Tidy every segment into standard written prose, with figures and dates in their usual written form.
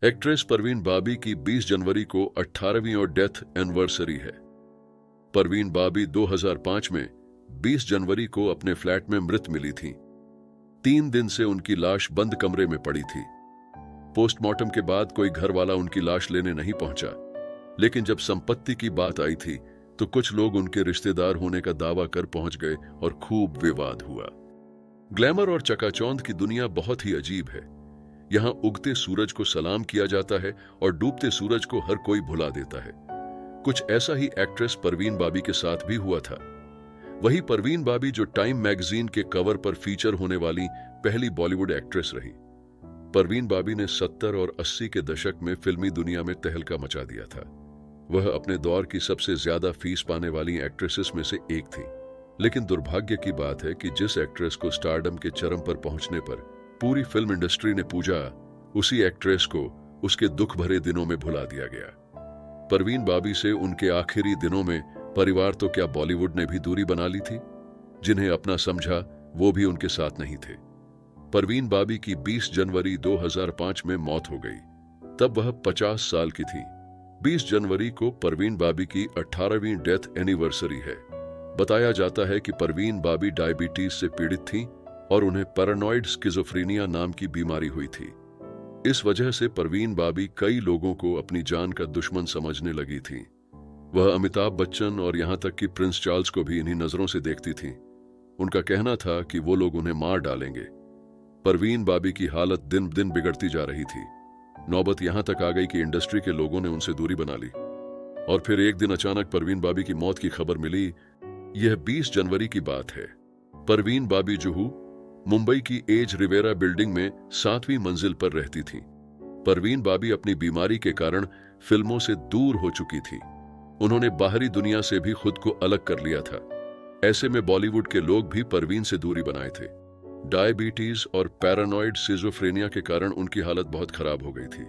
Actress Parveen बाबी की 20 जनवरी को 18वीं और डेथ एनिवर्सरी है। परवीन बाबी 2005 में 20 जनवरी को अपने फ्लैट में मृत मिली थीं। 3 दिन से उनकी लाश बंद कमरे में पड़ी थी। पोस्टमार्टम के बाद कोई घर वाला उनकी लाश लेने नहीं पहुंचा, लेकिन जब संपत्ति की बात आई थी तो कुछ लोग उनके रिश्तेदार होने का दावा कर पहुंच गए और खूब विवाद हुआ। ग्लैमर और चकाचौंध की दुनिया बहुत ही अजीब है। यहां उगते सूरज को सलाम किया जाता है और डूबते सूरज को हर कोई भुला देता है। कुछ ऐसा ही एक्ट्रेस परवीन बाबी के साथ भी हुआ था। वही परवीन बाबी जो टाइम मैगजीन के कवर पर फीचर होने वाली पहली बॉलीवुड एक्ट्रेस रही। परवीन बाबी ने 70 और 80 के दशक में फिल्मी दुनिया में तहलका मचा दिया था। वह अपने दौर की सबसे ज्यादा फीस पाने वाली एक्ट्रेसेस में से एक थी। लेकिन दुर्भाग्य की बात है कि जिस एक्ट्रेस को स्टारडम के चरम पर पहुंचने पर पूरी फिल्म इंडस्ट्री ने पूजा, उसी एक्ट्रेस को उसके दुख भरे दिनों में भुला दिया गया। परवीन बाबी से उनके आखिरी दिनों में परिवार तो क्या बॉलीवुड ने भी दूरी बना ली थी। जिन्हें अपना समझा वो भी उनके साथ नहीं थे। परवीन बाबी की 20 जनवरी 2005 में मौत हो गई। तब वह 50 साल की थी। 20 जनवरी को परवीन बाबी की 18वीं डेथ एनिवर्सरी है। बताया जाता है कि परवीन बाबी डायबिटीज से पीड़ित थीं और उन्हें पैरानॉइड स्किज़ोफ्रेनिया नाम की बीमारी हुई थी। इस वजह से परवीन बाबी कई लोगों को अपनी जान का दुश्मन समझने लगी थी। वह अमिताभ बच्चन और यहां तक कि प्रिंस चार्ल्स को भी इन्हीं नजरों से देखती थीं। उनका कहना था कि वो लोग उन्हें मार डालेंगे। परवीन बाबी की हालत दिन दिन बिगड़ती जा रही थी। नौबत यहां तक आ गई कि इंडस्ट्री के लोगों ने उनसे दूरी बना ली। और फिर एक दिन अचानक परवीन बाबी की मौत की खबर मिली। यह 20 जनवरी की बात है। परवीन बाबी जुहू मुंबई की एज रिवेरा बिल्डिंग में 7वीं मंजिल पर रहती थीं। परवीन बाबी अपनी बीमारी के कारण फिल्मों से दूर हो चुकी थी। उन्होंने बाहरी दुनिया से भी खुद को अलग कर लिया था। ऐसे में बॉलीवुड के लोग भी परवीन से दूरी बनाए थे। डायबिटीज और पैरानॉइड सिजोफ्रेनिया के कारण उनकी हालत बहुत खराब हो गई थी।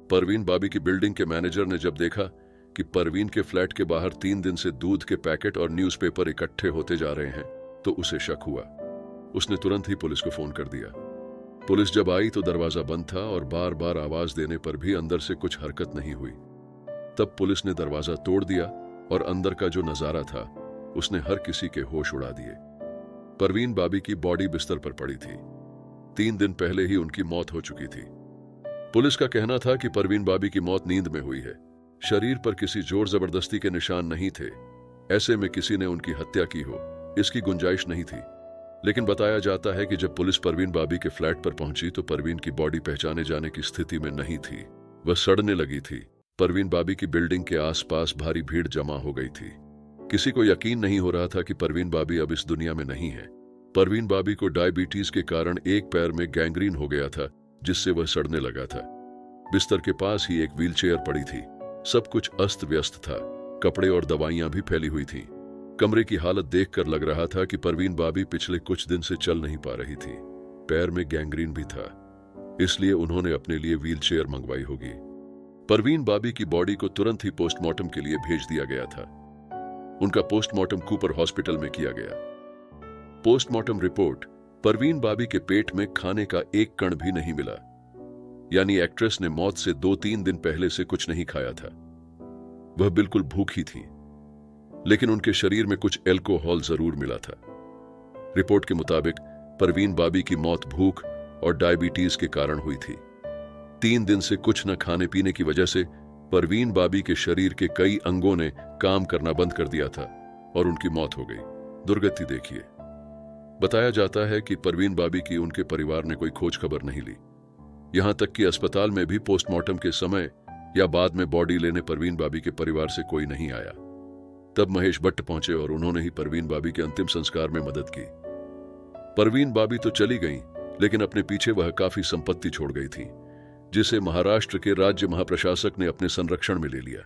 परवीन बाबी की बिल्डिंग के मैनेजर ने जब देखा कि परवीन के फ्लैट के बाहर 3 दिन से दूध के पैकेट और न्यूज़पेपर इकट्ठे होते जा रहे हैं तो उसे शक हुआ। उसने तुरंत ही पुलिस को फोन कर दिया। पुलिस जब आई तो दरवाजा बंद था और बार बार आवाज देने पर भी अंदर से कुछ हरकत नहीं हुई। तब पुलिस ने दरवाजा तोड़ दिया और अंदर का जो नजारा था उसने हर किसी के होश उड़ा दिए। परवीन बाबी की बॉडी बिस्तर पर पड़ी थी। 3 दिन पहले ही उनकी मौत हो चुकी थी। पुलिस का कहना था कि परवीन बाबी की मौत नींद में हुई है। शरीर पर किसी जोर जबरदस्ती के निशान नहीं थे। ऐसे में किसी ने उनकी हत्या की हो इसकी गुंजाइश नहीं थी। लेकिन बताया जाता है कि जब पुलिस परवीन बाबी के फ्लैट पर पहुंची तो परवीन की बॉडी पहचाने जाने की स्थिति में नहीं थी। वह सड़ने लगी थी। परवीन बाबी की बिल्डिंग के आसपास भारी भीड़ जमा हो गई थी। किसी को यकीन नहीं हो रहा था कि परवीन बाबी अब इस दुनिया में नहीं है। परवीन बाबी को डायबिटीज के कारण एक पैर में गैंग्रीन हो गया था, जिससे वह सड़ने लगा था। बिस्तर के पास ही एक व्हीलचेयर पड़ी थी। सब कुछ अस्त व्यस्त था। कपड़े और दवाइयां भी फैली हुई थीं। कमरे की हालत देखकर लग रहा था कि परवीन बाबी पिछले कुछ दिन से चल नहीं पा रही थी। पैर में गैंग्रीन भी था, इसलिए उन्होंने अपने लिए व्हीलचेयर मंगवाई होगी। परवीन बाबी की बॉडी को तुरंत ही पोस्टमार्टम के लिए भेज दिया गया था। उनका पोस्टमार्टम कूपर हॉस्पिटल में किया गया। पोस्टमार्टम रिपोर्ट, परवीन बाबी के पेट में खाने का एक कण भी नहीं मिला। यानी एक्ट्रेस ने मौत से 2-3 दिन पहले से कुछ नहीं खाया था। वह बिल्कुल भूखी थी, लेकिन उनके शरीर में कुछ अल्कोहल जरूर मिला था। रिपोर्ट के मुताबिक परवीन बाबी की मौत भूख और डायबिटीज के कारण हुई थी। 3 दिन से कुछ न खाने पीने की वजह से परवीन बाबी के शरीर के कई अंगों ने काम करना बंद कर दिया था और उनकी मौत हो गई। दुर्गति देखिए। बताया जाता है कि परवीन बाबी की उनके परिवार ने कोई खोज खबर नहीं ली। यहां तक कि अस्पताल में भी पोस्टमार्टम के समय या बाद में बॉडी लेने परवीन बाबी के परिवार से कोई नहीं आया। तब महेश भट्ट पहुंचे और उन्होंने ही परवीन बाबी के अंतिम संस्कार में मदद की। परवीन बाबी तो चली गईं, लेकिन अपने पीछे वह काफी संपत्ति छोड़ गई थी, जिसे महाराष्ट्र के राज्य महाप्रशासक ने अपने संरक्षण में ले लिया।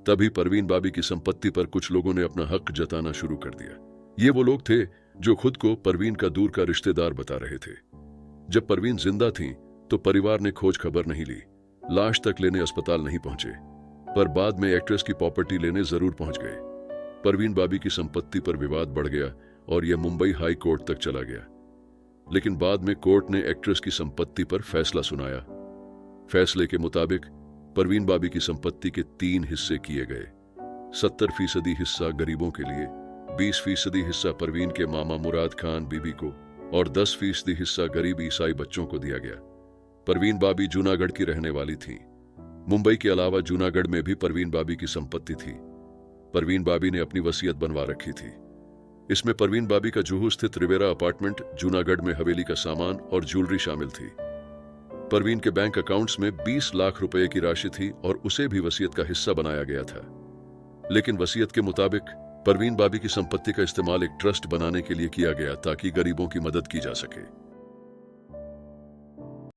तभी परवीन बाबी की संपत्ति पर कुछ लोगों ने अपना हक जताना शुरू कर दिया। ये वो लोग थे जो खुद को परवीन का दूर का रिश्तेदार बता रहे थे। जब परवीन जिंदा थी तो परिवार ने खोज खबर नहीं ली, लाश तक लेने अस्पताल नहीं पहुंचे, पर बाद में एक्ट्रेस की प्रॉपर्टी लेने जरूर पहुंच गए। परवीन बाबी की संपत्ति पर विवाद बढ़ गया और यह मुंबई हाई कोर्ट तक चला गया। लेकिन बाद में कोर्ट ने एक्ट्रेस की संपत्ति पर फैसला सुनाया। फैसले के मुताबिक परवीन बाबी की संपत्ति के 3 हिस्से किए गए। 70% हिस्सा गरीबों के लिए, 20% हिस्सा परवीन के मामा मुराद खान बीबी को और 10% हिस्सा गरीब ईसाई बच्चों को दिया गया। परवीन बाबी जूनागढ़ की रहने वाली थीं। मुंबई के अलावा जूनागढ़ में भी परवीन बाबी की संपत्ति थी। परवीन बाबी ने अपनी वसीयत बनवा रखी थी। इसमें परवीन बाबी का जुहू स्थित रिवेरा अपार्टमेंट, जूनागढ़ में हवेली का सामान और ज्वेलरी शामिल थी। परवीन के बैंक अकाउंट्स में 20 लाख रुपए की राशि थी और उसे भी वसीयत का हिस्सा बनाया गया था। लेकिन वसीयत के मुताबिक परवीन बाबी की संपत्ति का इस्तेमाल एक ट्रस्ट बनाने के लिए किया गया ताकि गरीबों की मदद की जा सके।